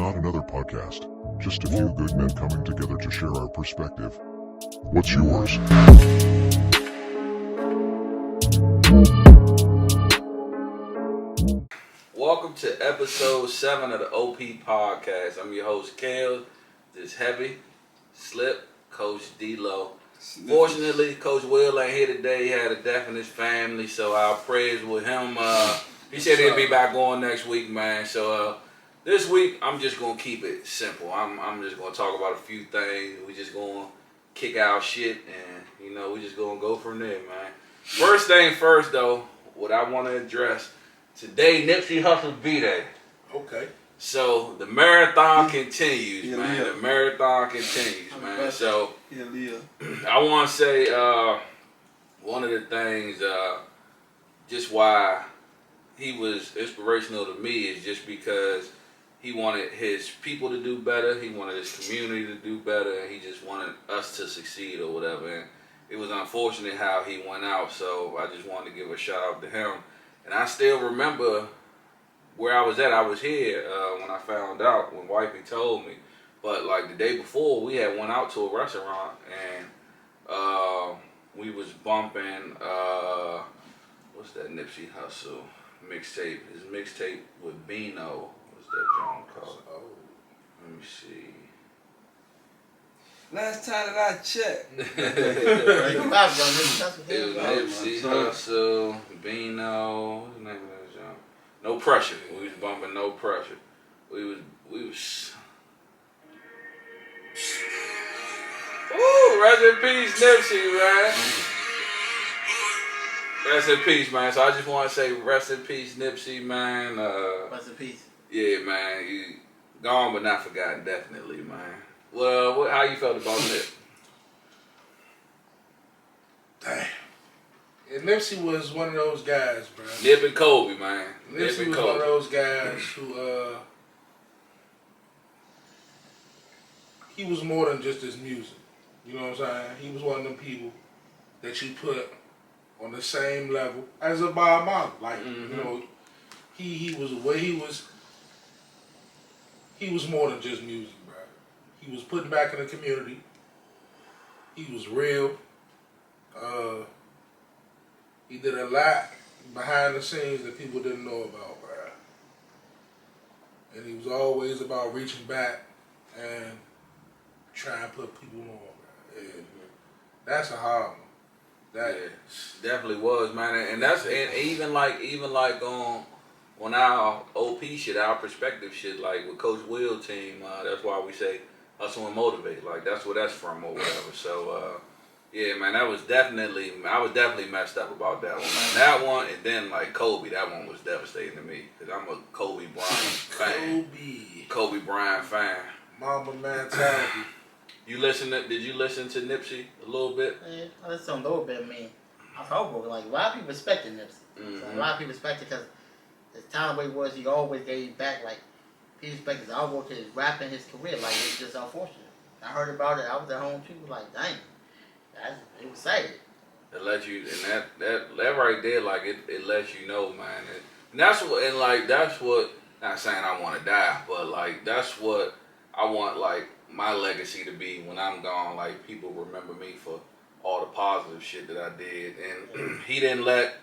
not another podcast, just a few good men coming together to share our perspective. What's yours? Welcome to episode 7 of the OP podcast. I'm your host, Kale. This heavy, Slip, Coach D-Lo. Fortunately, Coach Will ain't here today. He had a death in his family, so our prayers with him. He said he'll be back on next week, man. So this week, I'm just going to keep it simple. I'm just going to talk about a few things. We just going to kick our shit, and, we just going to go from there, man. First thing first, though, what I want to address, today, Nipsey Hussle's B-Day. Okay. So, the marathon continues, man. The marathon continues, man. So, I want to say one of the things, just why he was inspirational to me is just because he wanted his people to do better. He wanted his community to do better. And he just wanted us to succeed or whatever. And it was unfortunate how he went out. So, I just wanted to give a shout out to him. And I still remember where I was at. I was here when I found out, when Wifey told me. But like the day before, we had went out to a restaurant and we was bumping, what's that Nipsey Hussle mixtape? His mixtape with Bino. What's that John called? Oh, let me see. Last time that I checked. It was Nipsey Hussle, Bino. What's the name of that John? No Pressure. We was bumping No Pressure. We was. Ooh, rest in peace, Nipsey, man. Rest in peace, man. So I just want to say rest in peace, Nipsey, man. Rest in peace. Yeah, man. You gone but not forgotten, definitely, man. Well, how you felt about Nip? Damn. And Nipsey was one of those guys, bro. Nip and Kobe, man. Nipsey was one of those guys who, he was more than just his music. You know what I'm saying? He was one of them people that you put on the same level as a Bob Marley. Like, he was the way he was more than just music, bro. He was putting back in the community. He was real. He did a lot behind the scenes that people didn't know about, bro. And he was always about reaching back and trying to put people on, bro. And that's a hard one. That definitely was, man. And that's even like on our OP shit, our perspective shit, like with Coach Will team, that's why we say hustle and motivate. Like that's where that's from or whatever. So yeah, man, I was definitely messed up about that one, man. That one, and then like Kobe, that one was devastating to me because I'm a Kobe Bryant fan. Kobe Bryant fan. Mamba mentality. Did you listen to Nipsey a little bit? Yeah, I listened to a little bit, man. I was heartbroken. Like, a lot of people respected Nipsey. Mm-hmm. So a lot of people respected because the time where he was, he always gave back. Like, he respected his outwork, his rapping, his career. Like, it's just unfortunate. I heard about it. I was at home, too. Like, dang. It was sad. It lets you, and that right there, like, it lets you know, man. And that's what, not saying I want to die, but, like, that's what I want, like, my legacy to be when I'm gone. Like, people remember me for all the positive shit that I did. And he didn't let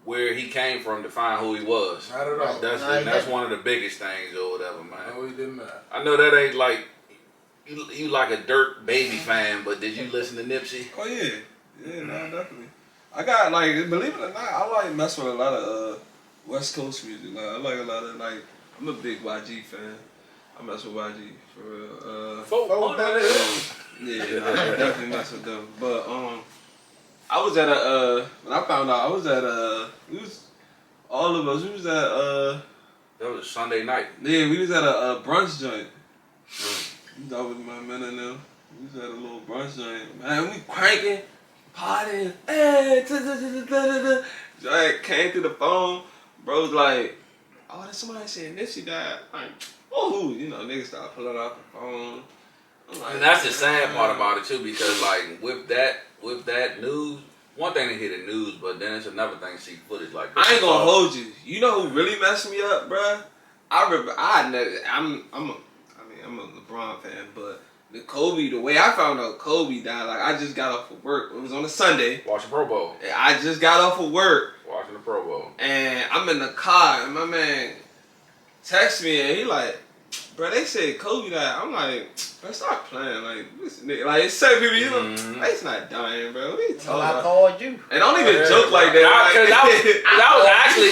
where he came from define who he was. Not at all. That's one of the biggest things or whatever, man. No, he did not. I know that ain't like, you like a Dirt Baby fan, but did you listen to Nipsey? Oh, yeah. Yeah, no, definitely. I got, like, believe it or not, I like mess with a lot of West Coast music. Like, I like a lot of, like, I'm a big YG fan. I mess with YG for real. Yeah, I definitely mess with them. But I was at when I found out, I was at we was at That was Sunday night. Yeah, we was at a brunch joint. That was my men and them. We was at a little brunch joint. Man, we cranking, partying. Hey, Joint came through the phone. Bro's like, oh, that's somebody saying Nipsey died. Like, oh, niggas start pulling out the phone. Like, and that's the sad part about it too, because like with that news, one thing to hear the news, but then it's another thing to see footage like that. I ain't gonna hold you. You know who really messed me up, bruh? I remember. I'm a LeBron fan, but the way I found out Kobe died, like I just got off of work. It was on a Sunday. Watching Pro Bowl. I just got off of work. Watching the Pro Bowl. And I'm in the car, and my man texts me, and he like, bro, they said Kobe died. I'm like, bro, stop playing. Like, this nigga, like, it's certain people, you know, like, he's not dying, bro. What are you talking about? I called you. And don't even joke like that. Because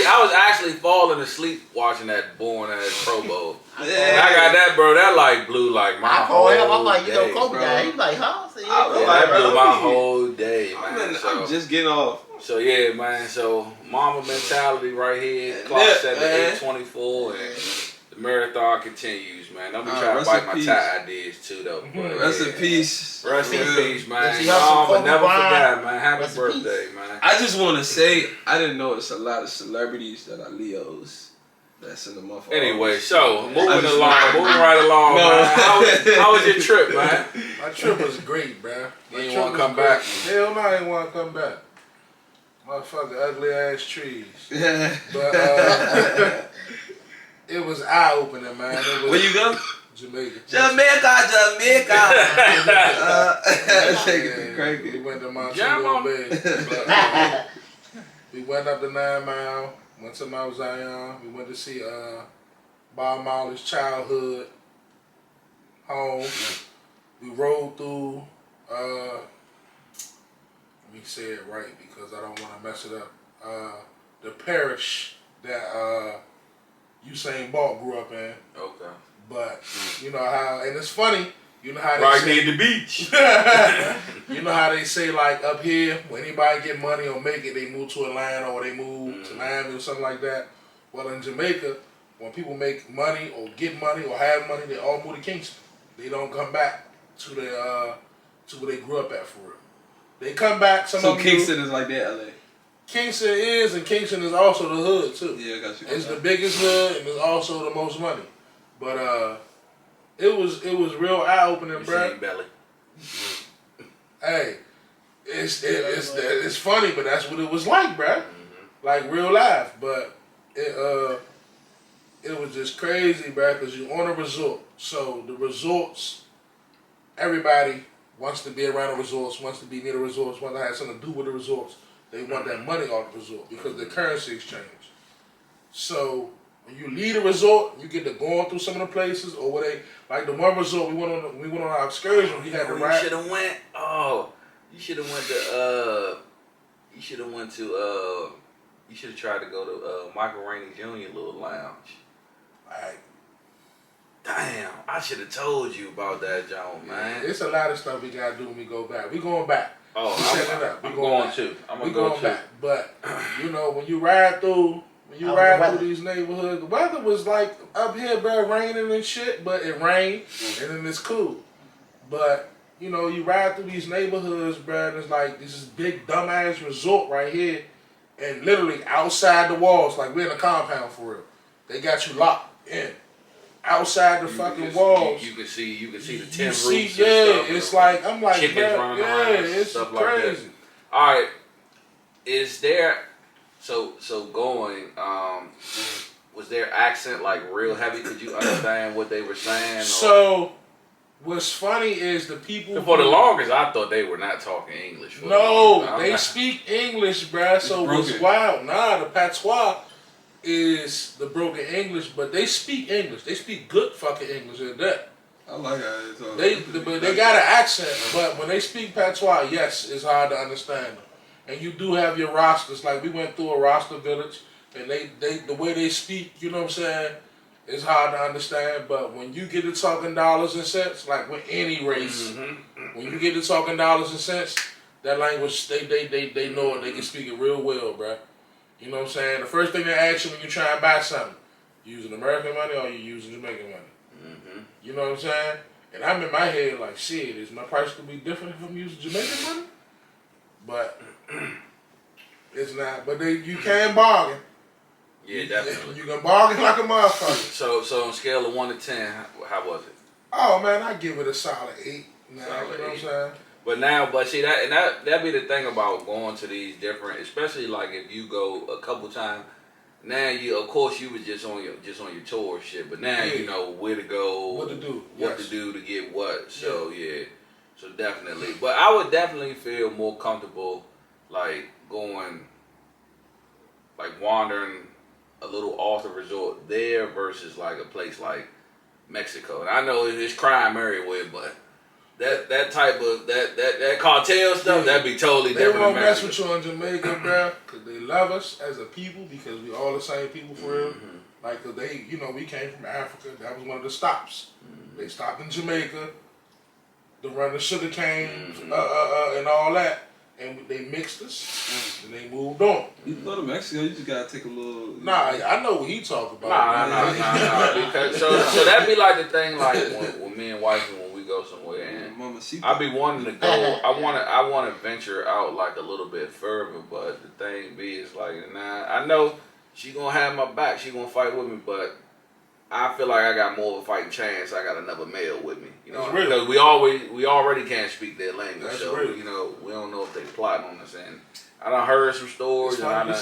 I was actually falling asleep watching that boring ass Pro Bowl. Yeah. And I got that, bro. That like blew like my I whole called him. I'm like, you know, day, Kobe bro. died. He's like, huh? I said, yeah, I was Kobe That like, died. blew bro, my whole day, man. I'm just getting off. So yeah, man. So mama mentality right here. Clock set at 8:24, and the marathon continues, man. I'm gonna try to rest bite in my peace. tie ideas too, though. But, Rest in peace. Rest in peace, man. Let's see how some Mama, never Kobe forget, man. Happy Rest in birthday, man. I just want to say, I didn't know it's a lot of celebrities that are Leos. That's in the month. Anyway, so moving I just- right along, No. man. How was your trip, man? My trip was great, bro. You ain't want to come back? Hell no, I ain't want to come back. Motherfucking ugly ass trees. Yeah. But it was eye opening, man. It was Where you go? Jamaica. Jamaica. Yeah, Taking we crazy. went to Jam Montego on. Bay. But, we went up the 9 Mile, went to Mount Zion. We went to see Bob Marley's childhood home. We rode through, let me say it right because I don't want to mess it up, the parish that Usain Bolt grew up in. Okay. But, you know how, and it's funny, you know how they Right say, near the beach. you know how they say, like, up here, when anybody get money or make it, they move to Atlanta or they move to Miami or something like that. Well, in Jamaica, when people make money or get money or have money, they all move to Kingston. They don't come back to the to where they grew up at for real. They come back. Some So of them do. Kingston is like that, LA. Kingston is, and Kingston is also the hood too. Yeah, I got you. It's the biggest hood and it's also the most money. But it was real eye opening, bro. Same belly. Hey, it's funny, but that's what it was like, bro. Like real life. But it was just crazy, bro, because you're on a resort. So the resorts, everybody wants to be around the resorts, wants to be near the resorts, wants to have something to do with the resorts. They want that money off the resort because the currency exchange. So when you leave the resort, you get to going through some of the places, or where they like the one resort we went on our excursion. We had to You ride. should have went. Oh, you should have went to. You should have went to. You should have tried to go to Michael Rainey Jr. little lounge. Like, Damn, I should have told you about that, John, man. it's a lot of stuff we gotta do when we go back. We going back. Oh, We setting it up. We I'm going going back. too. I'm We gonna go going too. back. But you know, when you ride through these neighborhoods, the weather was like up here, bro, raining and shit, but it rained and then it's cool. But you know, you ride through these neighborhoods, bro, and it's like this is big dumbass resort right here, and literally outside the walls, like we're in a compound for real. They got you locked in. Outside the fucking walls. You can see the tin You roofs. see, and yeah, stuff, it's and like I'm like, chickens bro, running yeah, around, it's stuff crazy. like that. All right, is there so going? Was their accent like real heavy? Could you understand what they were saying? Or? So, what's funny is the people. For the longest, I thought they were not talking English. For the No, longest. I'm they not- speak English, bruh. So It's what's broken. wild? Nah, the patois is the broken English, but they speak English. They speak good fucking English at that. I like how it's all. But they got an accent, but when they speak patois, yes, it's hard to understand them. And you do have your rosters. Like we went through a roster village, and they the way they speak, you know what I'm saying, it's hard to understand. But when you get to talking dollars and cents, like with any race, when you get to talking dollars and cents, that language they know it. They can speak it real well, bruh. You know what I'm saying? The first thing they ask you when you try and buy something, you using American money or you using Jamaican money? You know what I'm saying? And I'm in my head like, shit, is my price gonna be different if I'm using Jamaican money? But it's not. But you can bargain. Yeah, definitely. You can bargain like a motherfucker. So on a scale of 1 to 10, how was it? Oh man, I give it a solid 8. Nah, Solid you know what I'm 8. saying? But see that be the thing about going to these different, especially like if you go a couple times. Now of course, you was just on your tour shit, but now you know where to go, what to do, to do to get what. So so definitely. But I would definitely feel more comfortable, like going, like wandering a little off the resort there versus like a place like Mexico. And I know it's crime everywhere, but that type of that cartel stuff, that'd be totally different. They won't mess with you in Jamaica, bro, because they love us as a people because we all the same people for real. Like, cause they, you know, we came from Africa. That was one of the stops. They stopped in Jamaica to run the sugar cane and all that. And they mixed us, and they moved on. You go to Mexico, you just gotta take a little. Nah, I know what he talking about. Nah. Because so that'd be like the thing, like when me and wifey, when we go somewhere, and I be wanting to go. I want to venture out like a little bit further, but the thing be is like, nah, I know she gonna have my back. She gonna fight with me, but I feel like I got more of a fighting chance. I got another male with me, you know, because we already can't speak their language, That's so real. you know we don't know if they plotting on us. And I done heard some stories, and I done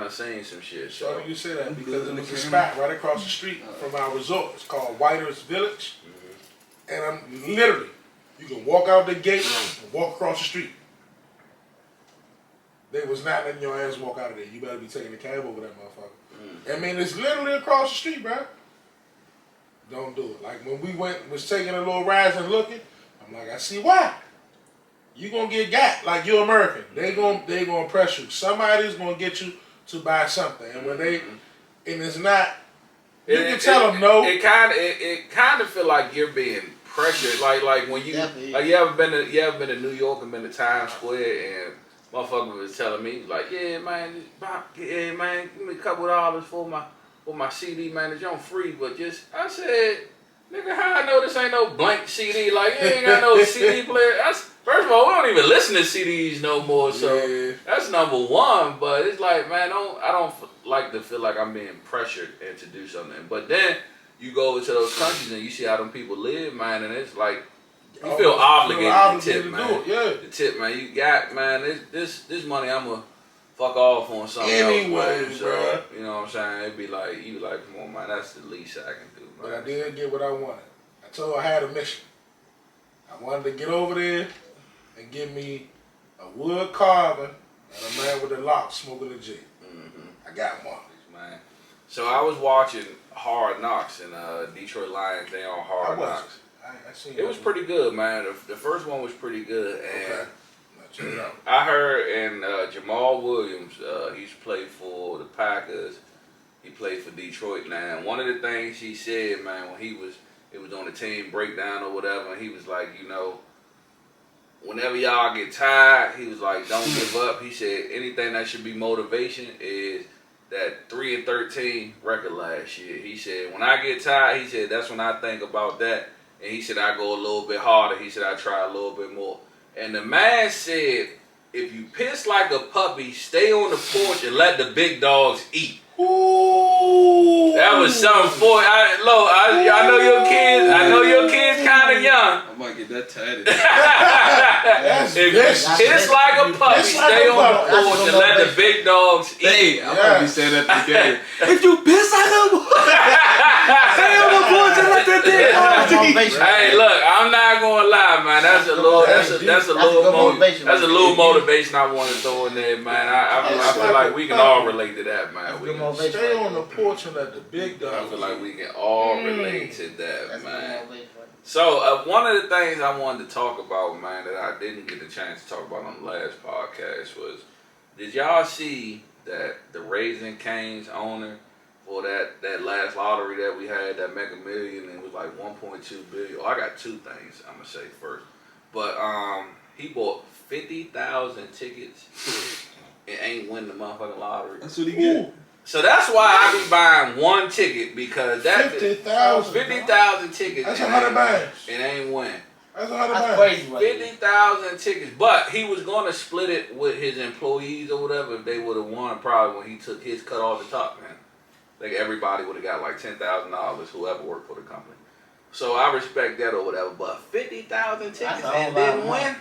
seen some shit. So So you say that because it was a spot right across the street from our resort. It's called Whiter's Village, and I'm literally, you can walk out the gate and walk across the street. They was not letting your ass walk out of there. You better be taking a cab over that motherfucker. I mean, it's literally across the street, bro. Don't do it. Like when we was taking a little rides and looking, I'm like, I see why. You gonna get got like you're American. They gonna press you. Somebody's gonna get you to buy something, and when and it's not, you can tell them no. It kind of feel like you're being pressured. Like when you like you ever been to New York and been to Times Square and motherfucker was telling me like, yeah man, give me a couple $2 for my CD, man. It's on free, but just I said, nigga, how I know this ain't no blank CD? Like you ain't got no CD player. First of all, we don't even listen to CDs no more, so that's number one. But it's like, man, I don't like to feel like I'm being pressured and to do something. But then you go over to those countries and you see how them people live, man, and it's like you feel obligated to tip, man. The tip, man. You got, man. This money, I'ma fuck off on something anyway, else, bro. You know what I'm saying? It'd be like come on, man. That's the least I can do, man. But I did get what I wanted. I told her I had a mission. I wanted to get over there and give me a wood carver and a man with a lock smoking a J. I got one. Man. So I was watching Hard Knocks and Detroit Lions. They on Hard Knocks. It was pretty good, man. The first one was pretty good, and check it out. I heard and Jamal Williams, he's played for the Packers. He played for Detroit now. And one of the things he said, man, when it was on the team breakdown or whatever, and he was like, you know, whenever y'all get tired, he was like, don't give up. He said anything that should be motivation is that 3-13 record last year. He said when I get tired, he said that's when I think about that. And he said I go a little bit harder. He said I try a little bit more. And the man said, if you piss like a puppy, stay on the porch and let the big dogs eat. Ooh. That was something for you. I know your kids. I know your kids kind of young. I might get that tatted. If you piss like a puppy, stay on the porch and let the big dogs eat. Hey, I'm gonna be saying that today. If you piss like a stay on the porch and let the big dogs eat. Hey, look, I'm not gonna lie, man. That's a little motivation I want to throw in there, man. I feel like we can all relate to that, man. Stay on the porch and let the big dogs. I feel like we can all relate to that, man. So one of the things I wanted to talk about, man, that I didn't get the chance to talk about on the last podcast was, did y'all see that the Raising Cane's owner for that last lottery that we had, that Mega Million, it was like 1.2 billion. Oh, I got two things I'm gonna say first, but he bought 50,000 tickets and ain't win the motherfucking lottery. That's what he get. So that's why I be buying one ticket, because that 50,000 tickets. That's 100 bags. It ain't win. That's 100 bags. That's crazy. 50,000 tickets, but he was gonna split it with his employees or whatever if they would have won. Probably when he took his cut off the top, man. Like everybody would have got like $10,000, whoever worked for the company. So I respect that or whatever. But 50,000 tickets and didn't win.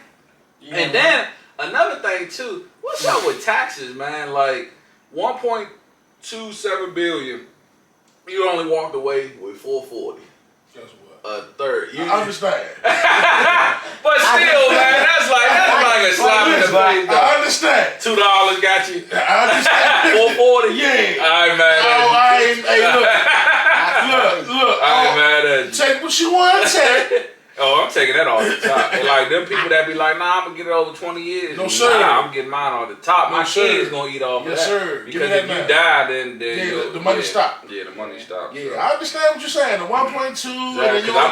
Yeah, and then another thing too, what's up with taxes, man? Like 1.2 $2.7 billion. You only walked away with 440. Guess what? A third. You, I understand. but still, man, that's like a slap in the face. I understand. $2 got you. I understand. 440. Yeah. I ain't mad at you. I ain't. Hey, look. I ain't mad at you. Take what you want to take. Oh, I'm taking that off the top. And like them people that be like, nah, I'm gonna get it over 20 years. No sir. Nah, I'm getting mine off the top. No, My sir. kids gonna eat off of that. Yes, sir. Because if you die, then the money stop. Yeah, the money stops. Yeah, so. I understand what you're saying. The 1.2. Because I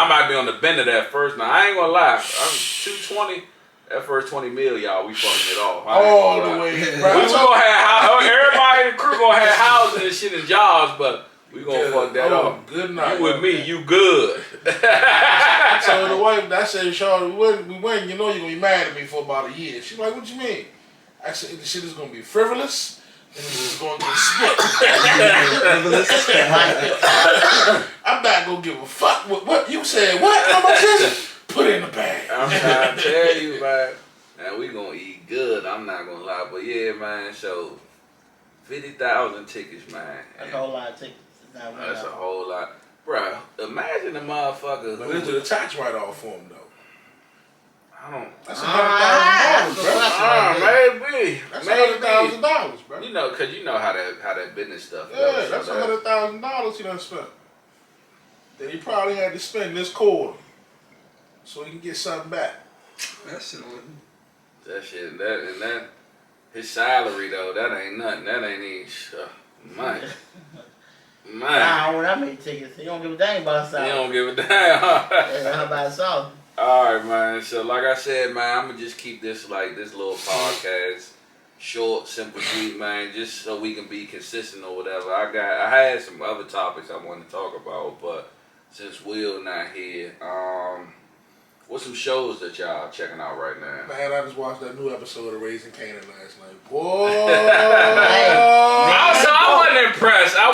might be on the bend of that first. Now I ain't gonna lie. I'm 220. That first 20 mil, y'all, we fucking it off. All the way. We gonna have everybody in the crew gonna have houses and shit and jobs, but we gonna fuck that up. Good night. You with me, you good. So the wife, I said, Charlotte, we win. You know you're gonna be mad at me for about a year. She's like, what you mean? I said, the shit is gonna be frivolous and it's gonna get split. I'm not gonna give a fuck what you said. What? How much is it? Put it in the bag. I'm trying to tell you, man. Now we gonna eat good. I'm not gonna lie, but yeah, man. So 50,000 tickets, man. That's a whole lot of tickets. That's a whole lot, bro. Imagine the motherfucker. But it's a tax write-off for him though. I don't. That's $100,000, bro. Maybe. That's Maybe. $100,000, bro. You know, cause you know how that business stuff Yeah, goes. that's So $100,000 he done spent. That he probably had to spend this quarter so he can get something back. That shit wasn't. That shit, that his salary though, that ain't nothing. That ain't even man. Nah, when I make tickets, he don't give a dang about his salary. You don't give a damn. How about himself? Alright, man. So like I said, man, I'm gonna just keep this little podcast short, simple, sweet, man, just so we can be consistent or whatever. I had some other topics I wanted to talk about, but since Will not here, what's some shows that y'all checking out right now? Man, I just watched that new episode of Raising Kanan last night. Boy! I wasn't impressed. I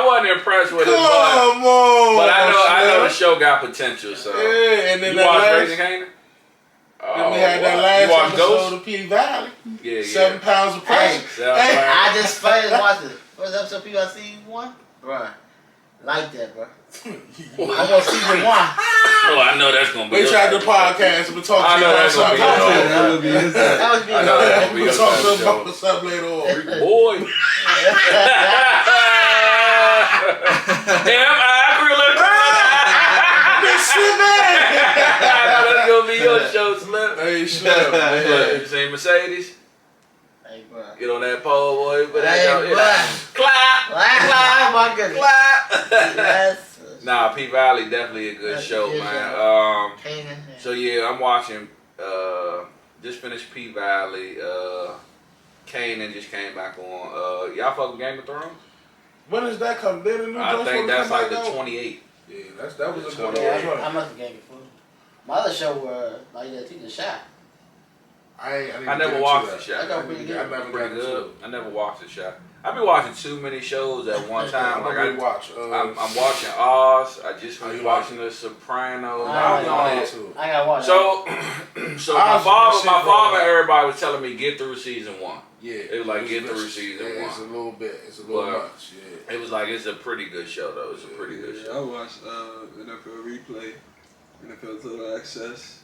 wasn't impressed with it, Come on! but I know the show got potential. So yeah, and then you that watched last, Raising Kanan? Then we had that You last watched episode Ghost? of P Valley. Yeah, 7 pounds of pressure. Hey, I just finished watching. What's up, so people I see one? Bruh. Like that, bruh. I'm on season 1. Oh, I know that's gonna be. We tried the podcast and we talked I to you know about that's gonna something. be. That would be his. That was me. I know that's gonna be We'll your talk to show. you about something later on. Boy. That's gonna be your show, Slim. Hey, Slim. You seen Mercedes? Hey, bruh. Get on that pole, boy. But Hey, bruh. clap, Wow, my goodness. clap. Yes. Nah, P Valley definitely a good That's a show, good man. Kanan. So yeah, I'm watching. Just finished P Valley. Kanan just came back on. Y'all fuck with Game of Thrones? When does that come? Then the new I joint think supposed that's to come like the back out? 28th. Yeah, that was a good Yeah. one. I must have gave it food. My other show, like that, The Shot. I never watched the shot. I got pretty good. I never Pretty got good. good. I never watched the shot. I've been watching too many shows at one time. Like I watch. I'm watching Oz. I just Oh, finished you like watching The Sopranos. I I'm like on Oz. it. I got one. So my Oz is father, shit, bro. everybody was telling me get through season 1. Yeah, It was like, get it's- through season yeah, 1. It's a little bit. It's a little But- much. Yeah. It was like it's a pretty good show though. It's a pretty good Yeah, show. I watched NFL Replay, NFL Total Access.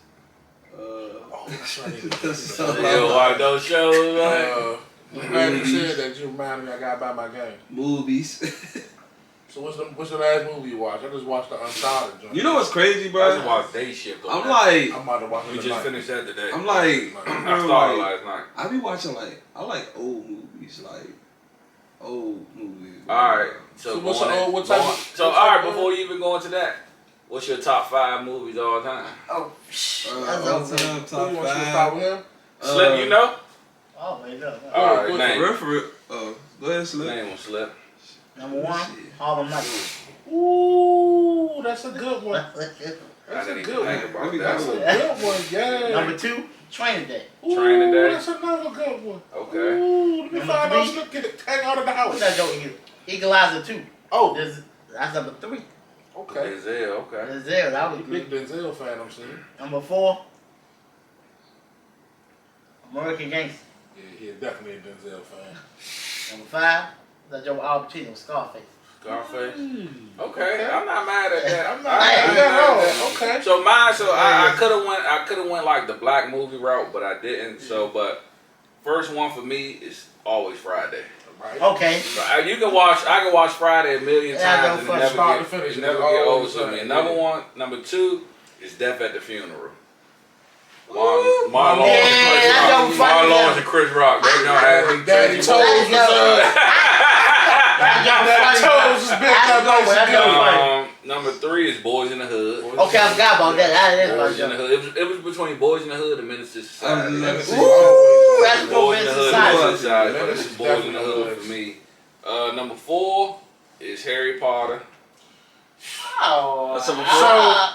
Oh, that's right. That's You don't watch those shows, man? I'm glad you said that. You reminded me I gotta buy my game. Movies. So what's the last movie you watched? I just watched the Uncharted joint. You know what's crazy, I bro? just watched Day Shift. I'm like, I'm about to watch we it just tonight. finished that today. I'm like, I started last night. I be watching I like old movies, old movies. All right. So what's the old- what type of- So what all type right, of- before you even go into that, what's your top 5 movies all time? Oh, that's all over. time Who top you want to start 5. with him? Slip, you know? Oh, wait up. All right, good. name. For real. Oh, go ahead, Slip. Name will slip. Number 1, Harlem Nights. Ooh, that's a good one. I That's a didn't good even one. think about Maybe that. That's a good one, yeah. Number 2, Training Day. Ooh, Training Day. That's another good one. Okay. Ooh, let me Number find 3. those. Look at it. Hang out of the What's house. that joke? Equalizer 2. Oh, That's number 3. okay. Denzel, okay. Denzel, that was Big good. Denzel fan, I'm seeing. Number 4, American Gangster. Yeah, definitely a Denzel fan. Number 5, that Joe Al Pacino, Scarface. Scarface. Okay, I'm not mad at that. I'm not mad at that. Okay. So mine, I could have went like the black movie route, but I didn't. So, but first one for me is always Friday. Right. Okay. I can watch Friday a million times and it never get old to me. And number 2 is Death at the Funeral. Marlon Lawrence and Chris Rock. They don't have me. Daddy Toes was big. Number 3 is Boys in the Hood. Okay, I forgot about that. Boys in the Hood. It was between Boys in the Hood and Menace to Society. Ooh, that's a Boys in good the Hood society. and Society. But this is Boys in the Hood for me. Number 4 is Harry Potter. Oh,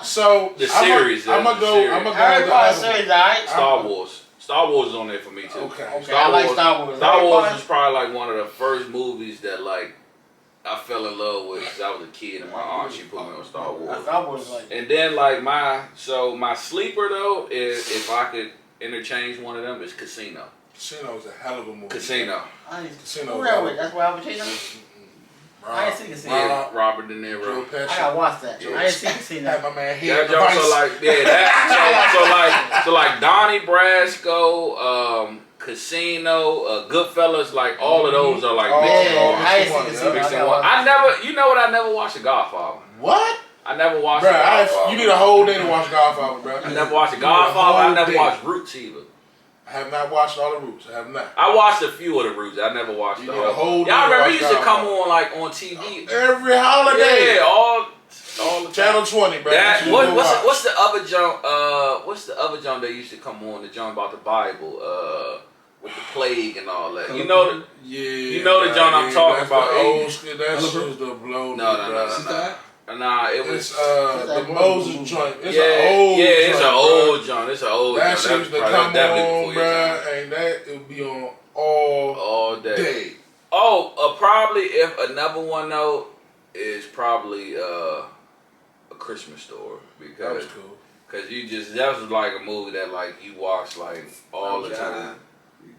so the series. I'm gonna go. Harry Potter series, alright. Star Wars. Star Wars is on there for me too. Okay. I like Star Wars. Star Wars was probably like one of the first movies that like I fell in love with because I was a kid and my aunt she put me on Star Wars. Star Wars like. And then like my sleeper though is if I could interchange one of them is Casino. Casino was a hell of a movie. Casino. Casino. Who that with? That's where Al Pacino. I ain't seen Casino. Yeah, Robert De Niro. I gotta watch that. I ain't seen Casino. Had my man here. That joke, so like Donnie Brasco, Casino, Goodfellas, like all of those are like I ain't seen Casino. mixed in one. I never watched The Godfather. What? I never watched The Godfather. You need a whole day to watch Godfather, bro. I never watched The Godfather. I never watched Roots either. I have not watched all the Roots. I have not. I watched a few of the Roots. I never watched the whole. Y'all remember it used to come on like on TV every holiday. Yeah, all the Channel 20, bro. What's the other joint? What's the other joint that used to come on? The joint about the Bible, with the plague and all that. You know the joint I'm talking about. That shit's the blow. No. Nah, it was the Moses joint. It's an old joint. That shit used to come on, bro, and that it would be on all day. Oh, probably if another one though is probably a Christmas Story because that was cool. Cause that was like a movie that like you watch like all the time.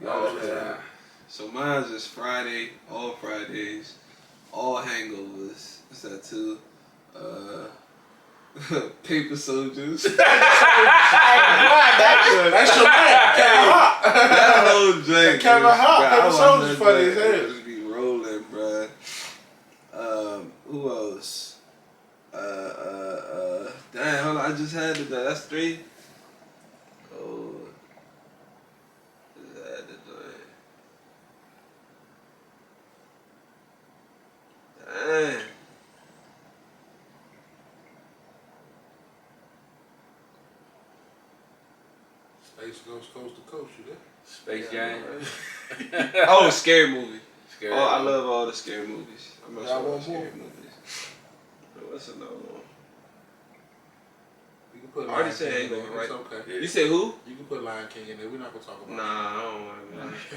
All the time. So mine's just Friday, all Fridays, all hangovers. What's that too? Paper Soldiers. That's your man, Kevin Hart. That whole drink. Kevin Hart. Paper Soldiers funny as hell. Just be rolling, bruh. Who else? Damn, hold on. I just had it. That's 3. Oh. Just had it. Dang. Space goes coast to coast, you there? Space Jam. Oh, scary movie. Scary. Oh, I love all the scary movies. I'm not Got sure one scary more? movies. What's another one? You can put I already Lion said King in Hangover, there. right? It's okay. Yeah. You said who? You can put Lion King in there. We're not gonna talk about Nah, I don't want to.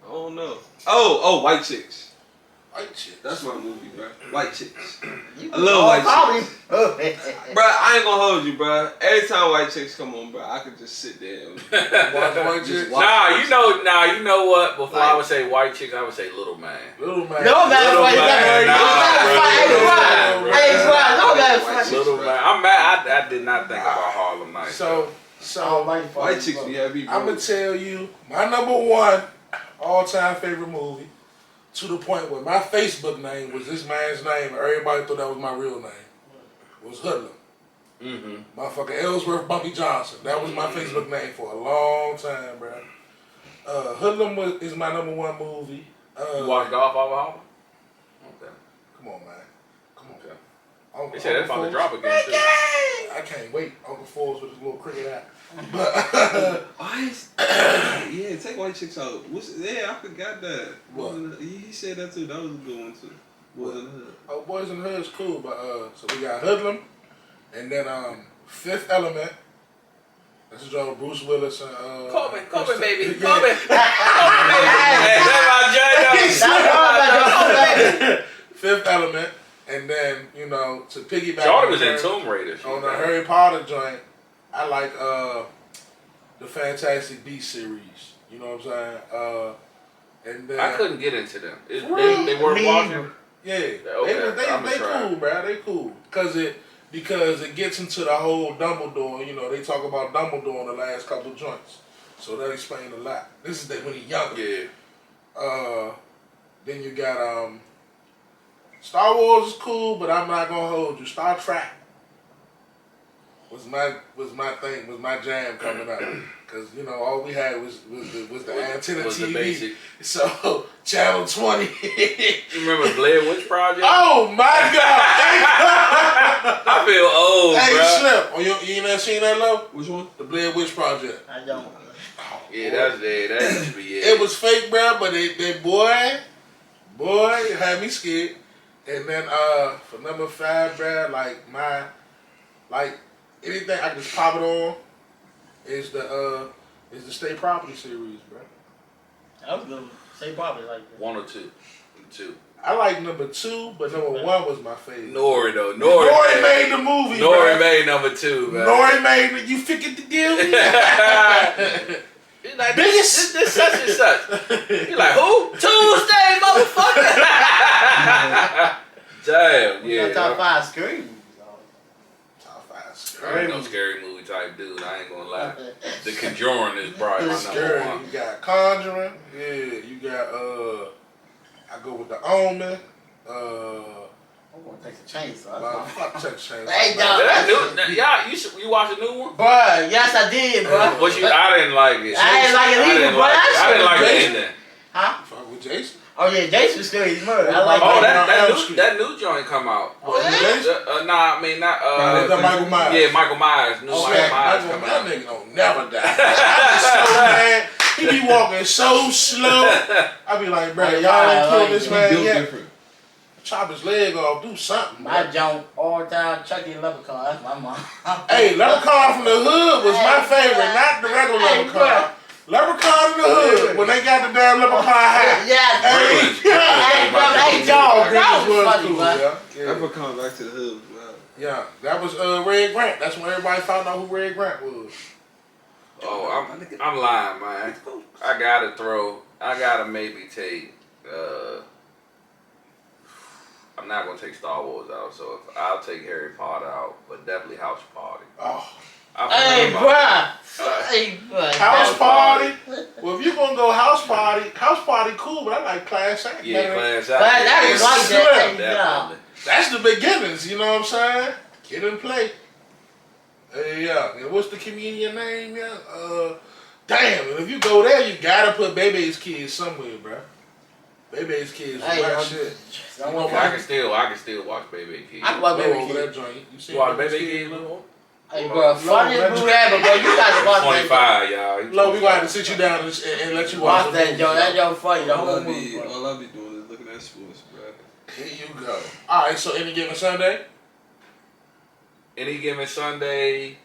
I don't know. Oh, White Chicks. White Chicks. That's my movie, bro. White Chicks. I love White Chicks. Bro, I ain't gonna hold you, bro. Every time White Chicks come on, bro, I could just sit there and Watch White Chicks. You know what? Before I would say White Chicks, I would say Little Man. Little Man. Little Man. Little Man. I'm mad. I did not think about Harlem Nights. So White Chicks be heavy, bro. I'm gonna tell you my number 1 all-time favorite movie. To the point where my Facebook name was this man's name, and everybody thought that was my real name. Was Hoodlum. Mm-hmm. Motherfucker Ellsworth Bumpy Johnson. That was my Facebook name for a long time, bro. Hoodlum is my number 1 movie. You watch Golf Over Harlem? Okay. Come on, man. Come on. Okay. They said that's about to drop again, too. I can't wait. Uncle Foles with his little cricket hat. But yeah, take White Chicks out. I forgot that. What? He said that too. That was a good one too. Boys in the Hood. Oh, Boys in the Hood is cool, but so we got Hoodlum, and then Fifth Element. That's a job with Bruce Willis and Corbin, baby. Yeah. Corbin. Hey, that's my judge. Fifth Element, and then to piggyback. Jordan was in Tomb Raider. On the Harry Potter joint, I like the Fantastic Beasts series. You know what I'm saying? And I couldn't get into them. They Me weren't either. watching. Yeah, Okay, they cool, bro. They cool because it gets into the whole Dumbledore. You know, they talk about Dumbledore in the last couple of joints, so that explains a lot. This is when he's younger. Yeah. Then you got Star Wars is cool, but I'm not gonna hold you. Star Trek was my jam coming up. Cause you know all we had was the antenna was TV. The basic. So channel 20. You remember Blair Witch Project? Oh my God! I feel old, Hey, bro. Slim. Oh, you ain't never seen that, Love? Which one? The Blair Witch Project. I don't. Yeah, that used to be it. It was fake, bro, but they boy, it had me scared. And then for number 5, bro, like anything I can just pop it on is the State Property series, bro. I was gonna say probably like that. 1 or 2. 2. I like number 2, but number 1 was my favorite. Nori though. Nori made the movie. Nori made number 2, man. Nori made it. You forget to give me. He's like, Biggest. this such and such. He's like, who? Tuesday, motherfucker. Damn, We yeah. got top 5 scary movies. Top 5 I ain't scary. no scary movie type dude. I ain't gonna lie. The Conjuring is probably my number Scary. 1. You got Conjuring. Yeah. You got I go with the Omen. I'm gonna take a chainsaw. Well, fuck Texas Chainsaw. Hey, Man. dog. You watch the new one? Bruh, yes I did, bruh. I didn't like it. I didn't like it either, but I didn't like the Jason? ending. Huh? Fuck with Jason. Oh yeah, Jason's scary as murder. I like Oh, that. that new joint come out. Oh, Jason? Nah, I mean not. It's the Michael Myers. Yeah, Michael Myers. New Okay, Michael Myers Michael, come that out. nigga don't never die. I be so mad. He be walking so slow. I be like, bro, y'all ain't killed this man Built yet. different. Chop his leg off, do something. My bro. jump all time, Chucky and Leprechaun. That's my mom. Hey, Leprechaun from the Hood was my favorite, not the regular Hey, Leprechaun. Leprechaun in the Hood, when they got the damn Leprechaun hat. Yeah, Hey, hey, dog, that niggas was was funny, cool, bro. yeah. Ever coming back to the hood? Wow. Yeah, that was Red Grant. That's when everybody found out who Red Grant was. Oh, I'm lying, man. I gotta maybe take. I'm not gonna take Star Wars out, so I'll take Harry Potter out, but definitely House Party. Oh, Hey, bruh. Hey, bruh. House Party. Well, if you're gonna go House Party cool, but I like Class Act. Yeah, better. Class But that was like that. Hey, yeah. Definitely. That's the beginnings, you know what I'm saying? Kid and play. Yeah. And what's the comedian name? Yeah. Damn. And if you go there, you gotta put Bebe's Kids somewhere, bro. Bebe's Kids is Hey, my I'm- shit. I You want know I what? can still watch Baby Kids. I can watch Go Baby over Kids. that joint. You You watch Baby's Baby Kids, Kids? Lil? Hey, bro, funniest movie ever, bro. You gotta watch that. 25, y'all. You Lo, we gonna have to 25. sit you down and let you Watch watch that, the Joe. movie. That Joe funny. The All whole I movie. be, bro. all I be doing is looking at sports, bro. Here you go. All right, so any given Sunday. Any given Sunday,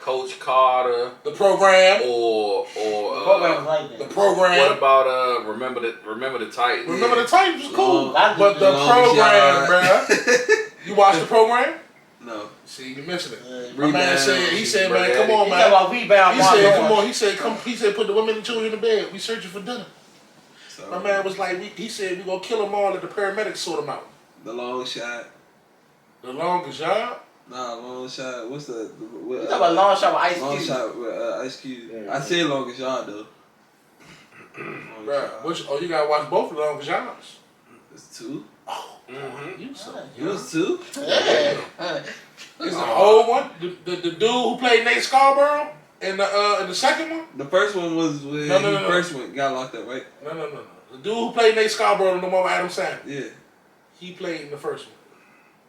Coach Carter, The program. or The program's like that. The program. what about remember the Titans? Remember the Titans was cool. Long- But the Long program, shot. bruh. You watched the program? No. See, you missing it. Yeah. My man Rebound. said, he said, man, Rebound. come on, He talking man. about rebound. He said, Mark come Lawrence. on. He said, put the women and children to bed. We searching for dinner. So, My man was like, he said, we gonna kill them all if the paramedics sort them out. the long shot. The longest job? Nah, long shot. What's the You talking about long shot with Ice long Cube? shot with Ice Cube? Yeah. I say longest shot though. Long Bruh, shot. you gotta watch both of the longest jobs. It's 2. Mm-hmm. You so It was 2. Yeah. It's the whole one. The dude who played Nate Scarborough in the second one. The first one was when No. he first went got locked up, right? No. The dude who played Nate Scarborough in the one with Adam Sandler. Yeah. He played in the first one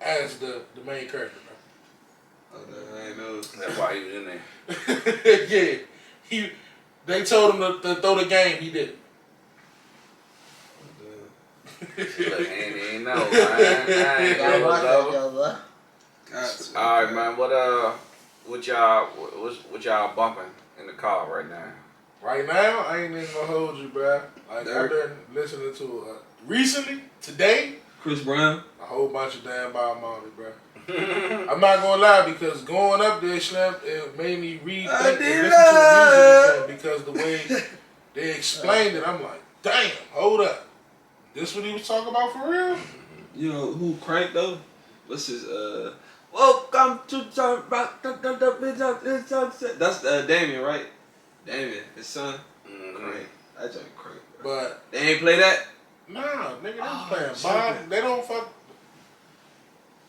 as the main character. Oh, I ain't know. That's why he was in there. Yeah, they told him to throw the game. He did. Look, ain't no, man. I ain't Gotta no watch that, lover. Joe, bro. All right, man. What y'all bumping in the car right now? Right now, I ain't even gonna hold you, bruh. Like Derek. I've been listening to recently today Chris Brown. a whole bunch of damn Bob Marley, bruh. I'm not gonna lie because going up there, Slim, it made me rethink and listen to the music again because the way they explained it, I'm like, Damn, hold up. This what he was talking about for real? You know who cranked though? What's his Welcome to the rock. That's Damien, right? Damien, his son. Crank. That joint crank. But They ain't play that? nah, nigga, they playing shit. Bob. They don't fuck.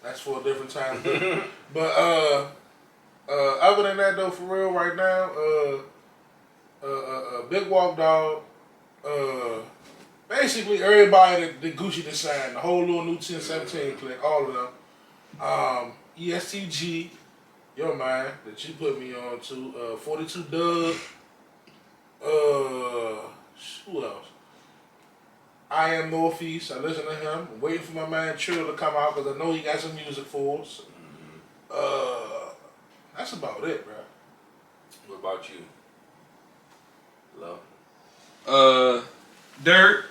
That's for a different time. But other than that though, for real, right now, Big Walk Dog, basically everybody that Gucci just signed, the whole little new 1017 clique, all of them. ESTG, your man that you put me on to, 42 Doug. Who else? I Am Northeast. I listen to him. I'm waiting for my man Trill to come out because I know he got some music for us. That's about it, bro. What about you? Love. Dirt.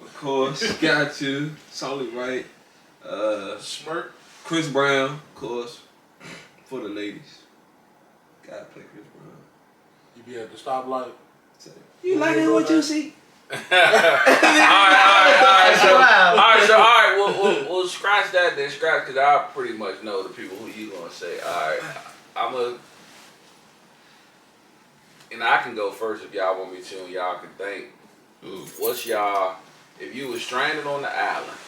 Of course, got to. It's only right. Smirk. Chris Brown, of course, for the ladies. Gotta play Chris Brown. You be at the stoplight. You like it what you see? All right. We'll scratch that. Then scratch because I pretty much know the people who you gonna say. All right, and I can go first if y'all want me to, and y'all can think. What's y'all? If you was stranded on the island,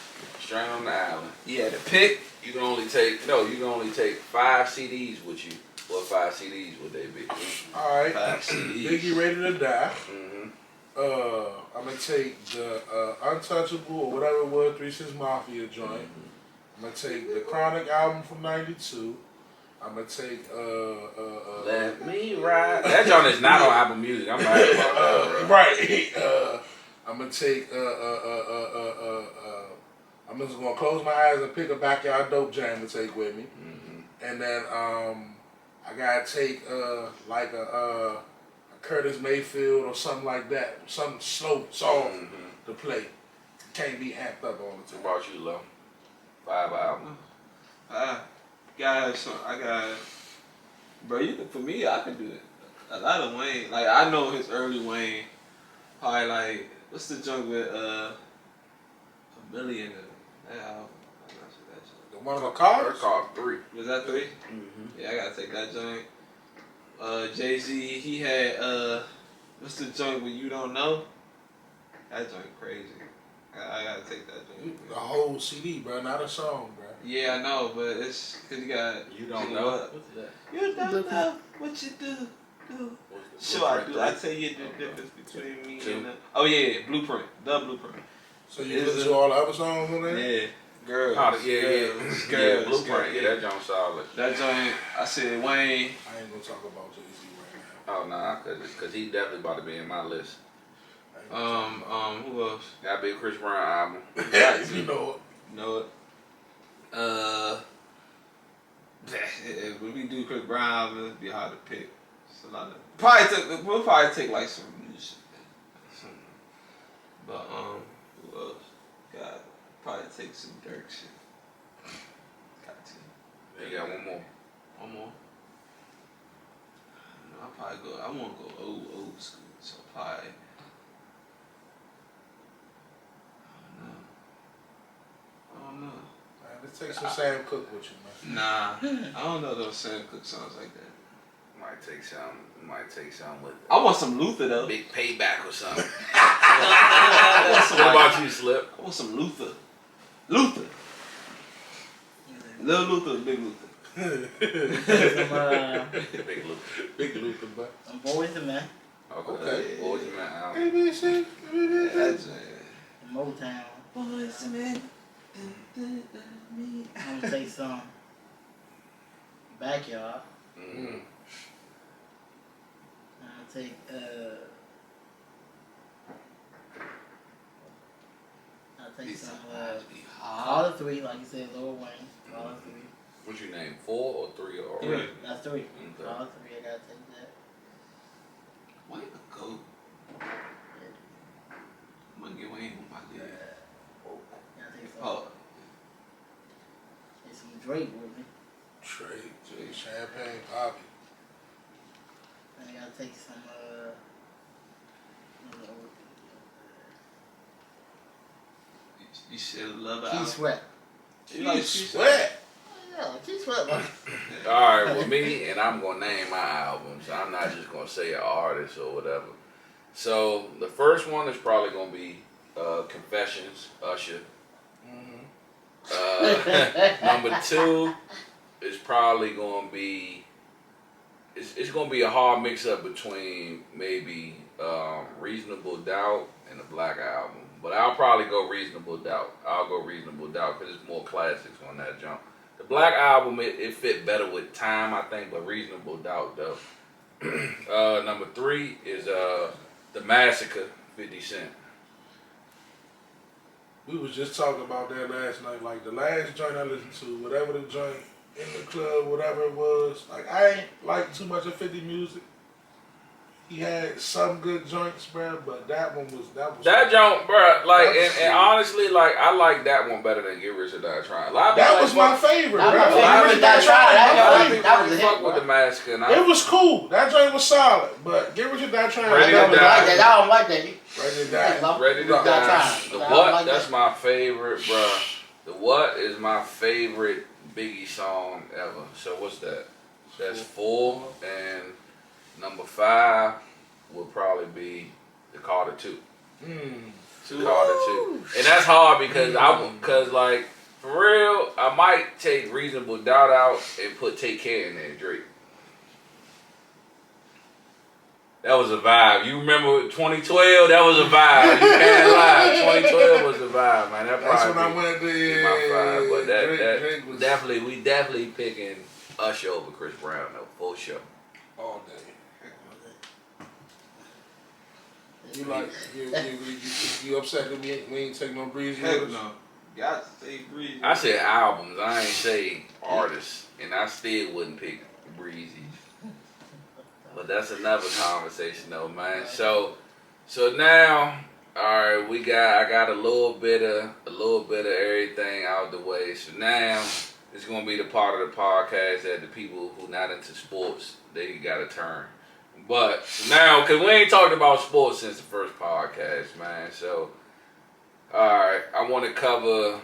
You had to pick. you can only take 5 CDs with you. What 5 CDs would they be? Alright. 5 CDs. Biggie Ready to Die. Mm-hmm. I'm gonna take the Untouchable or whatever it was, 3 6 Mafia joint. I'm gonna take the Chronic album from '92. I'm gonna take Let me ride. That joint is not on Apple Music. I'm mad about that. right. I'm gonna take I'm just gonna close my eyes and pick a Backyard Dope Jam to take with me. And then I gotta take like a Curtis Mayfield or something like that, something slow, soft to play. Can't be amped up all the time. What about you, Lo? 5 albums. Guys, so I got, bro. For me, I can do it. A lot of Wayne, like I know his early Wayne. Probably like what's the joint with A Million? That album. I'm not sure that joint. The one of the cars? They're called 3. Was that 3? Yeah, I gotta take that joint. Jay-Z, he had what's the joint with You Don't Know? That joint crazy. I gotta take that joint. The whole CD, bro, not a song, bro. Yeah, I know, but it's cause you got You Don't Know? What's that? You don't know what you do. Sure, I do. I tell you the difference between me and the. Oh yeah, Blueprint, the Blueprint. So you listen to all the other songs on there? Yeah, girls. Girls. Blueprint. Yeah, that joint solid. That joint. I said Wayne. I ain't gonna talk about Jay-Z right Oh nah, cause he definitely about to be in my list. now. Who else? Got Big Chris Brown album. You know it. Know it. When we do Chris Brown, it'd be hard to pick. It's a lot of. We'll probably take like some music. But who else? Got probably take some Dirk shit. Got to. You got one more. One more. I'll probably go. I want to go old school. So probably. I don't know. Man, let's take some Sam Cooke with you, man. Nah, I don't know those Sam Cooke songs like that. Might take some with I want some Luther though. Big Payback or something. I want some, What about you, Slip? I want some Luther. Luther. Little Luther, Big Luther. Big Luther, but. Some Boys and Men. Okay. Boys and Men album. ABC. That's Motown. Boys and Men. I'm gonna take some Backyard. Mm-hmm. I'm gonna take I'll take some all the 3, like you said, Lil Wayne. All the 3. What you name? 4 or 3 or 3. That's 3. Okay. All 3, I gotta take that. Wayne the goat. I'm gonna get Wayne on my list. Gotta take some. Oh, Take some Drake with me. Trey, Champagne Poppy. And I gotta take some You should love Key it. Sweat. You like Sweat. Yeah, Key Sweat, man. All right, with me, and I'm gonna name my albums. I'm not just gonna say an artist or whatever. So the first one is probably gonna be Confessions, Usher. Number 2 is probably gonna be. It's gonna be a hard mix up between maybe Reasonable Doubt and the Black Album, but I'll probably go Reasonable Doubt. I'll go Reasonable Doubt because it's more classics on that jump. The Black Album it fit better with time, I think, but Reasonable Doubt though. Number 3 is The Massacre, 50 Cent. We was just talking about that last night. Like the last joint I listened to, whatever the joint in the club, whatever it was. Like I ain't like too much of 50 music. He had some good joints, bro, but that was That joint, bro, like, That was and honestly, like, I like that one better than Get Rich or Die Trying. That was my favorite, bro. That was Get Rich or Die Trying. That was a fuck hit, with bro. the Massacre. And It was cool. That joint was solid, but Get Rich or Die Trying. Ready to I don't Die. like that. I don't like that. Ready to Die. Ready to Die Die. Trying. The I don't What? like That's that. my favorite, bro. The What is my favorite Biggie song ever. So what's that? That's 4, and number 5 would probably be The Carter 2. Carter 2. And that's hard because like, for real, I might take Reasonable Doubt out and put Take Care in there, Drake. That was a vibe. You remember 2012? That was a vibe. You can't lie. 2012 was a vibe, man. That That's probably when I went to my vibe. But Drake was we definitely picking Usher over Chris Brown though, full show. all day. You like you upset that we ain't take no breezy? Heck with us? no. Got to stay breezy. I said albums. I ain't say artists, and I still wouldn't pick Breezy. But that's another conversation, though, man. So now, all right, I got a little bit of everything out the way. So now it's gonna be the part of the podcast that the people who not into sports they gotta turn. But now, cause we ain't talked about sports since the first podcast, man. So, all right, I want to cover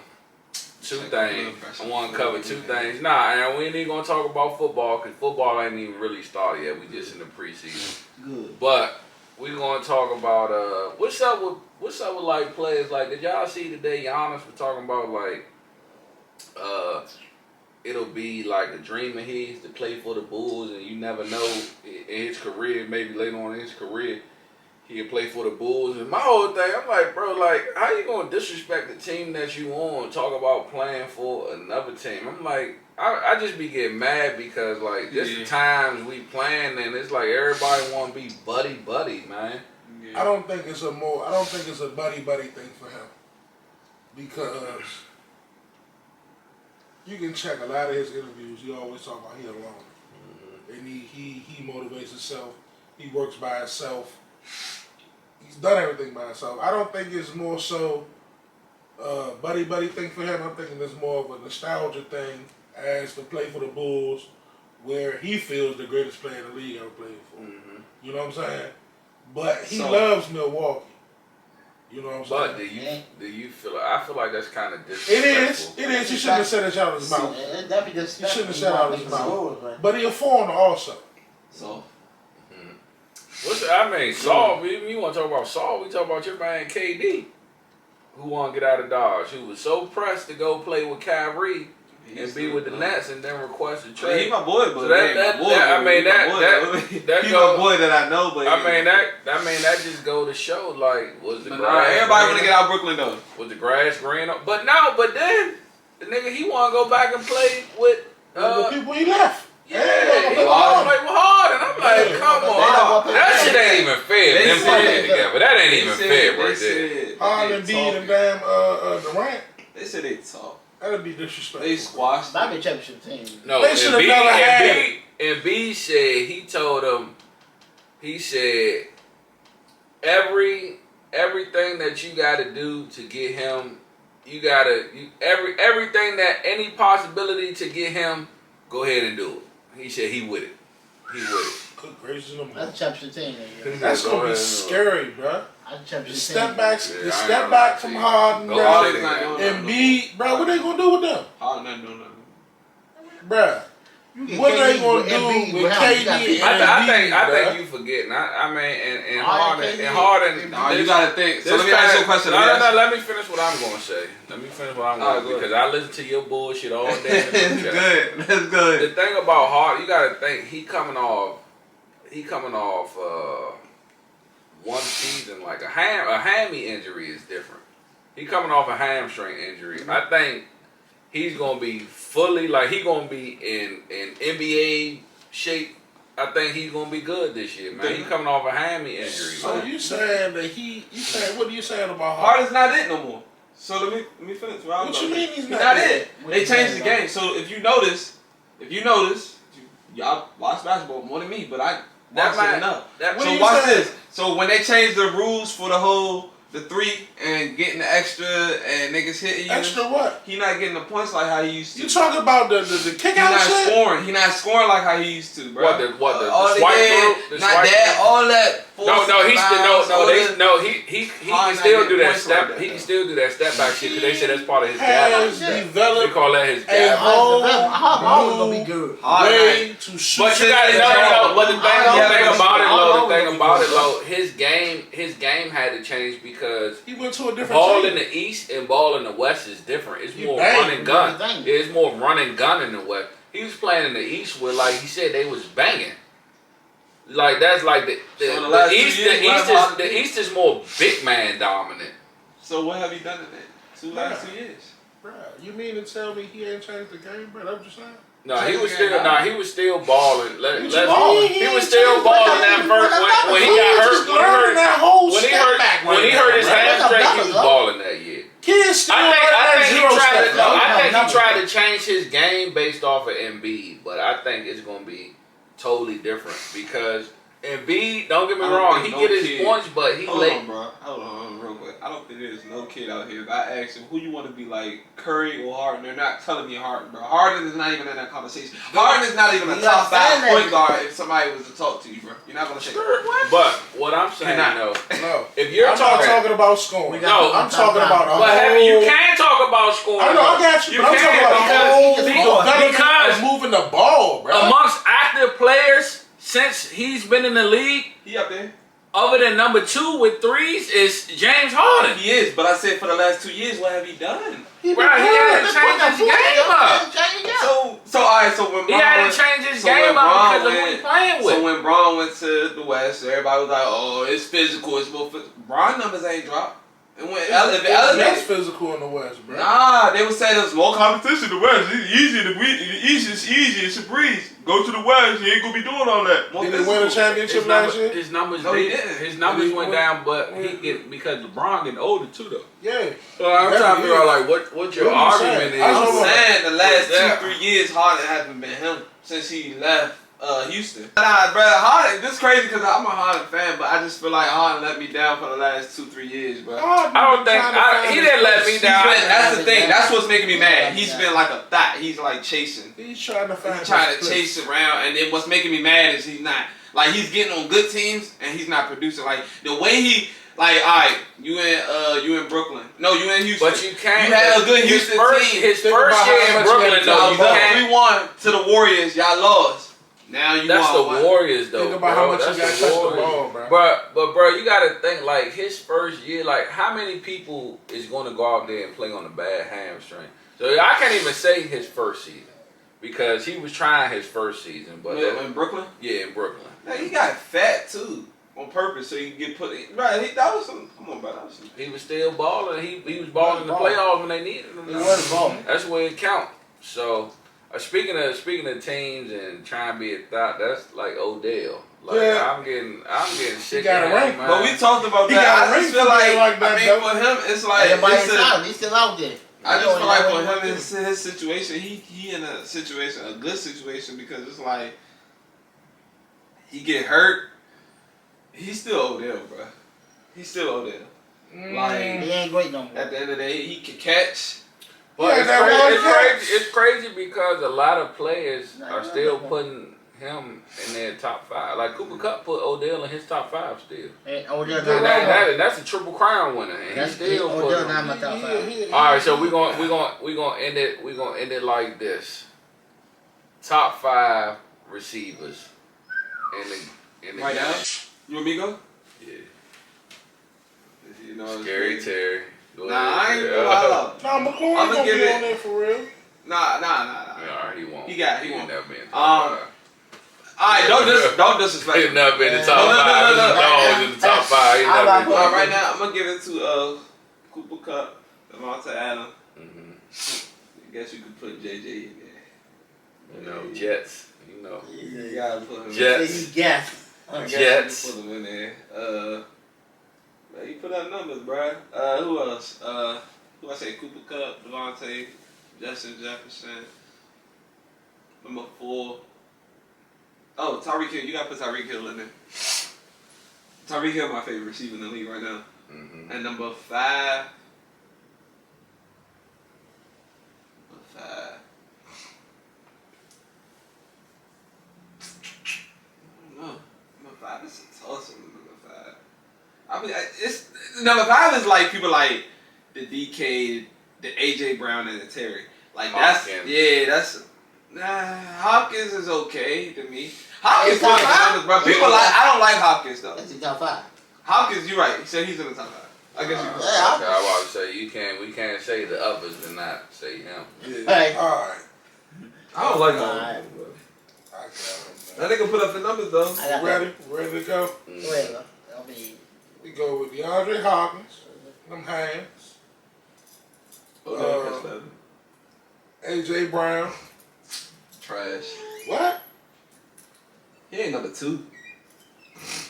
two things. Nah, and we ain't even gonna talk about football because football ain't even really started yet. We just in the preseason. Good. But we gonna talk about what's up with like players like. Did y'all see today? Giannis was talking about like it'll be like a dream of his to play for the Bulls, and you never know in his career, maybe later on in his career, he'll play for the Bulls. And my whole thing, I'm like, bro, like, how you gonna disrespect the team that you on? Talk about playing for another team. I'm like, I just be getting mad because like this the times we playing, and it's like everybody want to be buddy, man. I don't think it's a buddy thing for him because you can check a lot of his interviews. He always talk about he alone, and he motivates himself. He works by himself. He's done everything by himself. I don't think it's more so buddy thing for him. I'm thinking it's more of a nostalgia thing as to play for the Bulls, where he feels the greatest player in the league ever played for. You know what I'm saying? But he loves Milwaukee. You know what I'm saying? But do you feel? I feel like that's kind of disrespectful. It is. He shouldn't have said it out of his mouth. He shouldn't have said it out of his mouth. But he's a foreigner also. So. Saul, you want to talk about Saul? We talk about your man KD, who want to get out of Dodge, who was so pressed to go play with Kyrie and be with the Nets, and then request a trade. He my boy, but so that he my boy that I know, but that just go to show like was the grass. Everybody want to get out of Brooklyn though. Was the grass green? But then the nigga he want to go back and play with the people he left. Yeah, he want to play with Harden. I'm like, come on, that shit ain't even fair. Them playing together, that ain't even fair right there. Harden, Embiid, and damn Durant. They said they talk. That'd be disrespectful. They squashed. That'd be championship team. No, they should have never had it. Embiid said he told him. He said everything that you got to do to get him, everything that any possibility to get him, go ahead and do it. He said he with it. Good gracious of That's championship team. That's gonna be scary, bro. The step backs, Yeah, the I step ain't back gonna from lie Harden, to you. bro. Harden's not doing nothing. And B, bro, what they gonna do with them, Harden not doing nothing. bro? What are they gonna do with KD and I Embiid, think you forgetting. I mean, and Harden. Nah, you gotta think. So let me ask you a question. No, let me finish what I'm gonna say. Because I listen to your bullshit all day. That's good. That's good. The thing about Harden, you gotta think he coming off one season, like a hammy injury is different. He coming off a hamstring injury. I think he's gonna be fully, like, he gonna be in NBA shape. I think he's gonna be good this year, man. He coming off a hammy injury. So man. you saying that what are you saying about Harden? Harden's not it no more. So let me finish. What you mean he's not not it? They changed the game. So if you notice, y'all watch basketball more than me, but I watch it enough. So watch this. So when they changed the rules for the three and getting the extra and niggas hitting you. Extra what? He not getting the points like how he used to. You talking about the kick out shit? He not scoring like how he used to, bro. What the swipe through? All that. He can still do that step. He can still do that step back shit because they said that's part of his has gap. developed They call that his a gap. whole Harden gonna be good. way to shoot. But you gotta know. But the thing about it, his game had to change because he went to a different ball team. in the East and ball in the West is different. It's You more bang, run and gun. you bang. It's more run and gun in the West. He was playing in the East where, like he said, they was banging. Like that's like the East is more big man dominant. So what have you done in that last 2 years? Bro, you mean to tell me he ain't changed the game, bro? That's what you're saying? No, he was still balling. He was still changed balling that first when he got hurt. When he hurt his hamstring, he was balling that year. Kids still I think he tried to change his game based off of Embiid, but I think it's gonna be totally different because Embiid, don't get me wrong, he get his points, but he late. Hold on, real quick. I don't think there's no kid out here. If I ask him who you want to be like, Curry or Harden, they're not telling me Harden, bro. Harden is not even in that conversation. Harden is not even a top 5 point guard if somebody was to talk to you, bro. You're not gonna say that. But what I'm saying though, if you're I'm not talking about scoring. No, I'm talking about a but whole. you can talk about scoring. I know, I got you, but I'm talking about because moving the ball, bro. Amongst active players since he's been in the league, he up there. Other than number 2 with threes is James Harden. He is, but I said for the last 2 years, what have he done? He had to change his game up. So all right. So when he had to change his game up because of who he's playing with. So when Braun went to the West, everybody was like, "Oh, it's physical. It's more physical." Braun numbers ain't dropped. And when that's physical in the West, bro. Nah, they would say there's more competition in the West. It's easier to win. The East is easy. It's a breeze. Go to the West. You ain't gonna be doing all that. Did he win a championship last year? His numbers went down, but he get because LeBron getting older too, though. Yeah. So I'm trying to figure out like what your argument is. I'm saying the last 2-3 years, Harden hasn't been him since he left Houston. Nah, bro, Harden. This is crazy because I'm a Harden fan, but I just feel like Harden let me down for the last 2-3 years, bro. I don't think he didn't let me down. That's the thing. That's what's making me mad. He's been like a thot. He's like chasing. He's trying to chase around, and then what's making me mad is he's not like he's getting on good teams and he's not producing like the way he. Like, alright, you in Brooklyn. No, you in Houston. But you can't. You had a good Houston team. His first year in Brooklyn, though, you up 3-1 to the Warriors. Y'all lost. Now you That's the Warriors, though. Think about how much you got to touch the ball, bro. But bro, you got to think like his first year. Like, how many people is going to go out there and play on a bad hamstring? So I can't even say his first season because he was trying his first season. But in Brooklyn, yeah, in Brooklyn. Now he got fat too. On purpose, so you can get put in. Right, that was some. Come on, bro. That was some. He was still balling. He was balling in the playoffs when they needed him. He was balling. That's where it counts. So, speaking of teams and trying to be a thought, that's like Odell. Like I'm getting sick. He got a ring, but we talked about that. I just feel like that, I mean, for him, it's like he's still out there. I just feel like for him, his situation, he in a situation, a good situation, because it's like he get hurt. He's still Odell, bro. He's still Odell. Like he ain't great no more. At the end of the day, he can catch. But it's crazy because a lot of players are still putting him in their top 5. Like Cooper Kupp put Odell in his top 5 still. And Odell Yeah, not That's a triple crown winner, and he still put Odell him. not my top 5. All right, so we gonna end it like this. Top 5 receivers in the Right game. now? You want me to go? Yeah. You know, Scary Terry. Go Nah, I ahead. ain't gonna lie. Nah, McCoy I'ma gonna give be it- on there for real. Nah. Nah, he won't. He won't. ain't never been in the top 5. Alright, don't disrespect He's him. never been in the No, top no, no, 5. no, This no. is always in the top 5. He never been. Right now, I'm gonna give it to Cooper Kupp, Devontae Adams. Mhm. I guess you could put JJ in there. You know, Jets. You know, You gotta put him. Jets. Yes. I guess Jets. you put him in there. Man, you put up numbers, bruh. Who else? Who I say? Cooper Kupp, Devontae, Justin Jefferson. Number 4. Oh, Tyreek Hill. You gotta put Tyreek Hill in there. Tyreek Hill, my favorite receiver in the league right now. Mhm. And number 5. No, number 5 is a toss on number 5. I mean, it's number 5 is like people like the DK, the AJ Brown, and the Terry. Like Hopkins. Hopkins is okay to me. Hopkins It's put top five. numbers, bro. People like I don't like Hopkins though. That's the top 5. Hopkins, you're right. So he's in the top 5. I guess you. Okay, I was about to say we can't say the others and not say him. Right. Alright. I don't like Alright. Hopkins, bro. I got him. That nigga put up the numbers though. I got Ready? Ready to go? Mhm. Whatever. I mean, We go with DeAndre Hopkins, them hands, AJ Brown. Trash. What? He ain't number 2.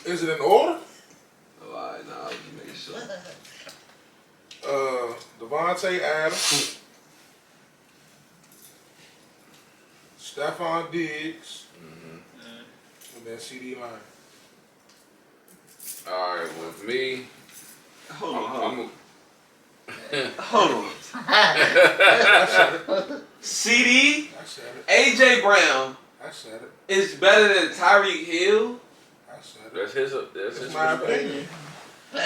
Is it in order? Oh, alright, nah, I'll just make sure. Devontae Adams, Stephon Diggs, Mhm. and then CD Lamb. All right, with me, Hold on. CD, I said it. AJ Brown I said it. is better than Tyreek Hill. I said it. that's his. That's my opinion. All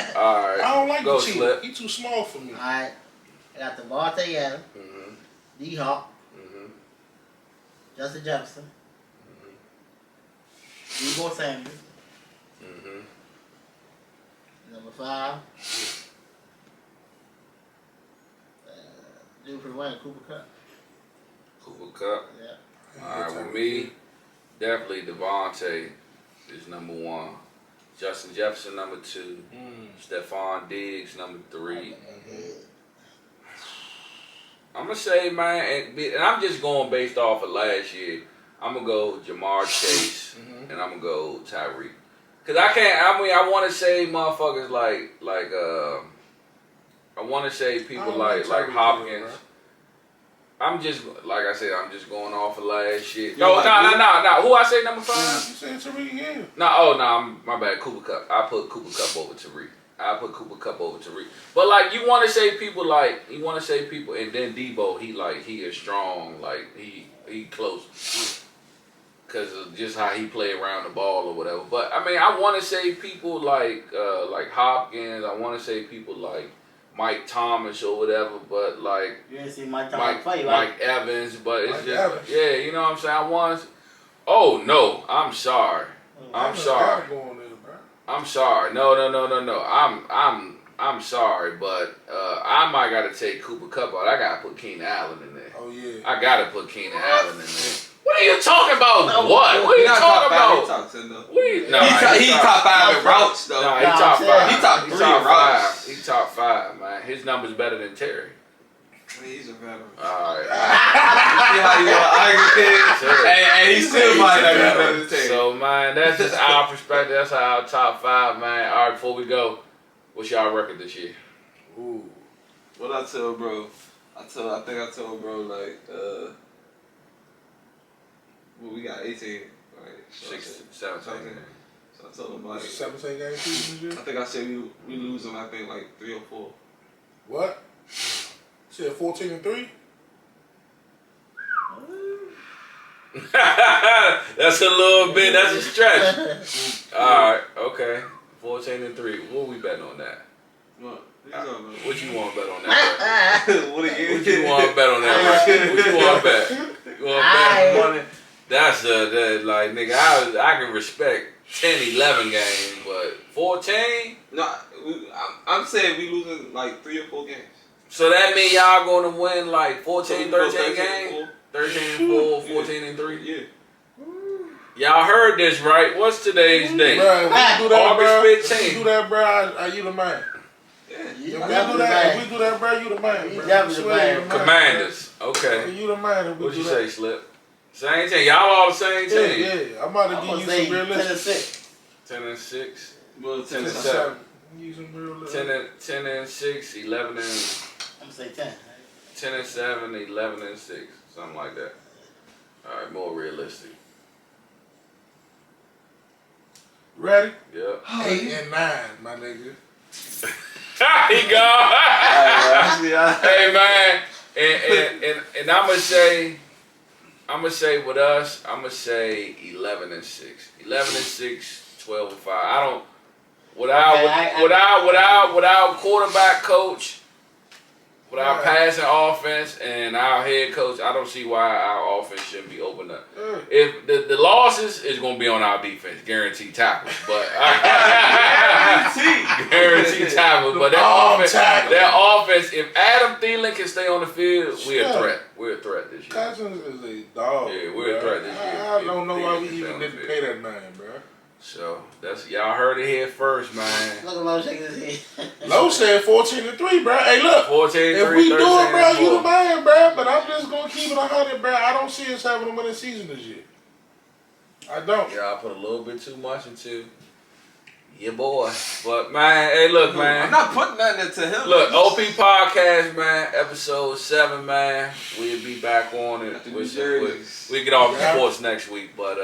right, I don't like go the cheat. Slip. He too small for me. Alright. I got the Devontae Adams, Mhm. D-Hawk, Mhm. Justin Jefferson, Debo Samuel, Mhm. number 5. Dude for the win, Cooper Kupp. Cooper Kupp. Yeah. All right, with me, definitely Devontae is number 1. Justin Jefferson number 2. Stephon Diggs number 3. I'm gonna say, man, and I'm just going based off of last year. I'm gonna go Jamar Chase, and I'm gonna go Tyreek. Cause I can't. I mean, I want to say motherfuckers like I want to say people like Tyreek Hopkins. Hill, bro. I'm just like I said. I'm just going off of last shit. You No. like Who I say number 5? You said Tariq Hill. No, my bad. Cooper Kupp. I put Cooper Kupp over Tariq. But like you want to say people and then Debo, he is strong, like he close. Because of just how he play around the ball or whatever. But I mean, I want to say people like Hopkins. I want to say people like Mike Thomas or whatever. But like You didn't see Mike Thomas play, right? Mike Evans. But it's Mike just Evans. yeah, you know what I'm saying. Oh no, I'm sorry. I'm sorry. I'm sorry. No. I'm sorry, but I might gotta take Cooper Kupp out. I gotta put Keenan Allen in there. Oh yeah. I gotta put Keenan Allen in there. What are you talking about? What? What are you talking He about? top 10 though. He He top 5 in routes though. No, he top 5. He top 3 in routes. He top 5, man. His number's better than Terry. He's a veteran. All right. See how you argue, and he's still might not be better than Terry. So, man, that's just our perspective. That's our top 5, man. All right, before we go, what's y'all record this year? Ooh. What I tell bro? I think I told bro like well, we got 18, right? So 17. So I told him like 17 game season this I year? think I said we lose them. I think like 3 or 4. What? You said 14-3? That's a little bit. That's a stretch. All right. Okay. 14-3. What we betting on that? What you want to bet on that? What again? What you want to bet on that? What you want to bet? You want to bet some money? That's like nigga. I can respect 10-11 games, but 14. No, I'm saying we losing like 3 or 4 games. So that mean y'all going to win like 14, 13 games? 13-4, 14-3. Yeah. Y'all heard this right? What's today's date? Bro, if we do that, August bro, 15th. if we do that, bro, you the man. Yeah. If we do that, bro, you the man. You Bro. definitely the man. Commanders. Okay. You the man. If we What do you that. say, Slip? Same team. Y'all all the same team. Yeah. I'm about to I'm give gonna you say some realistic. 10-6. 10-6. Well, 10 10 and 7. Use some realistic. 10-6, 11 and I'm gonna say 10. 10-7, 11-6, something like that. All right, more realistic. Ready? Yep. 8-9, my nigga. He gone. Hey man, and I'ma say with us, I'ma say 11-6, 11-6, 12-5. I don't without quarterback coach. With our passing offense and our head coach, I don't see why our offense shouldn't be open up. If the losses is going to be on our defense, guaranteed tackles. But guaranteed tackles. But their offense, if Adam Thielen can stay on the field, we're a threat. We're a threat this year. Cousins is a dog. Yeah, we're a threat this year. I don't know why we Thielen even can stay didn't on the pay that man, bro. So that's y'all heard it here first, man. Look at Low shaking his head. Low said 14-3, bro. Hey, look. 14-3, If we do it, bro, you the 13-4. man, bro. But I'm just gonna keep it 100, bro. I don't see us having a winning season this year. I don't. Y'all put a little bit too much into your boy. But man, hey, look, man. I'm not putting nothing into him. Look, OP Podcast, man, Ep.7, man. We'll be back on it. We get off the sports next week, but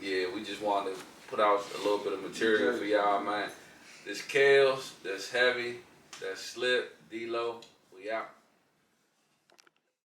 yeah, we just wanted to put out a little bit of material for y'all, man. This Kales, that's Heavy, that's Slip, D-Lo. We out.